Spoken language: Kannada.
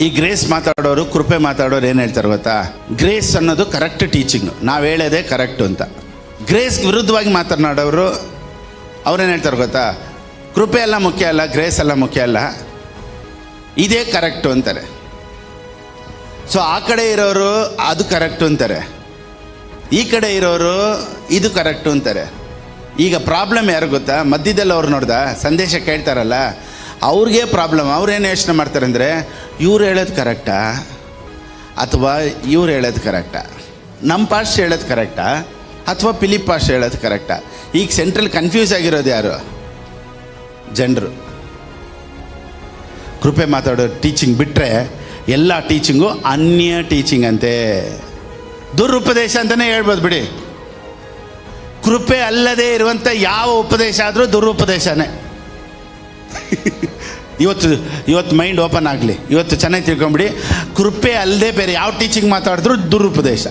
ಈ ಗ್ರೇಸ್ ಮಾತಾಡೋರು, ಕೃಪೆ ಮಾತಾಡೋರು ಏನು ಹೇಳ್ತಾರೆ ಗೊತ್ತಾ? ಗ್ರೇಸ್ ಅನ್ನೋದು ಕರೆಕ್ಟ್ ಟೀಚಿಂಗ್, ನಾವು ಹೇಳೋದೇ ಕರೆಕ್ಟು ಅಂತ. ಗ್ರೇಸ್ ವಿರುದ್ಧವಾಗಿ ಮಾತನಾಡೋರು ಅವ್ರೇನು ಹೇಳ್ತಾರೆ ಗೊತ್ತಾ? ಕೃಪೆ ಎಲ್ಲ ಮುಖ್ಯ ಅಲ್ಲ, ಗ್ರೇಸ್ ಎಲ್ಲ ಮುಖ್ಯ ಅಲ್ಲ, ಇದೇ ಕರೆಕ್ಟು ಅಂತಾರೆ. ಸೊ ಆ ಕಡೆ ಇರೋರು ಅದು ಕರೆಕ್ಟು ಅಂತಾರೆ, ಈ ಕಡೆ ಇರೋರು ಇದು ಕರೆಕ್ಟು ಅಂತಾರೆ. ಈಗ ಪ್ರಾಬ್ಲಮ್ ಯಾರು ಗೊತ್ತಾ? ಮಧ್ಯದಲ್ಲಿ ಅವ್ರು ನೋಡ್ದ ಸಂದೇಶ ಕೇಳ್ತಾರಲ್ಲ, ಅವ್ರಿಗೆ ಪ್ರಾಬ್ಲಮ್. ಅವ್ರೇನು ಯೋಚನೆ ಮಾಡ್ತಾರೆ ಅಂದರೆ, ಇವ್ರು ಹೇಳೋದು ಕರೆಕ್ಟಾ ಅಥವಾ ಇವ್ರು ಹೇಳೋದು ಕರೆಕ್ಟಾ? ನಮ್ಮ ಪಾಸ್ಟ್ ಹೇಳೋದು ಕರೆಕ್ಟಾ ಅಥವಾ ಫಿಲಿಪ್ ಪಾಸ್ಟ್ ಹೇಳೋದು ಕರೆಕ್ಟಾ? ಈಗ ಸೆಂಟ್ರಲ್ ಕನ್ಫ್ಯೂಸ್ ಆಗಿರೋದು ಯಾರು? ಜನರು. ಕೃಪೆ ಮಾತಾಡೋ ಟೀಚಿಂಗ್ ಬಿಟ್ಟರೆ ಎಲ್ಲ ಟೀಚಿಂಗು ಅನ್ಯ ಟೀಚಿಂಗ್ ಅಂತೆ, ದುರುಪದೇಶ ಅಂತಲೇ ಹೇಳ್ಬೋದು ಬಿಡಿ. ಕೃಪೆ ಅಲ್ಲದೆ ಇರುವಂಥ ಯಾವ ಉಪದೇಶ ಆದರೂ ದುರುಪದೇಶನೇ. ಇವತ್ತು ಮೈಂಡ್ ಓಪನ್ ಆಗಲಿ, ಇವತ್ತು ಚೆನ್ನಾಗಿ ತಿಳ್ಕೊಂಬಿಡಿ. ಕೃಪೆ ಅಲ್ಲದೆ ಬೇರೆ ಯಾವ ಟೀಚಿಂಗ್ ಮಾತಾಡಿದ್ರು ದುರುಪದೇಶ.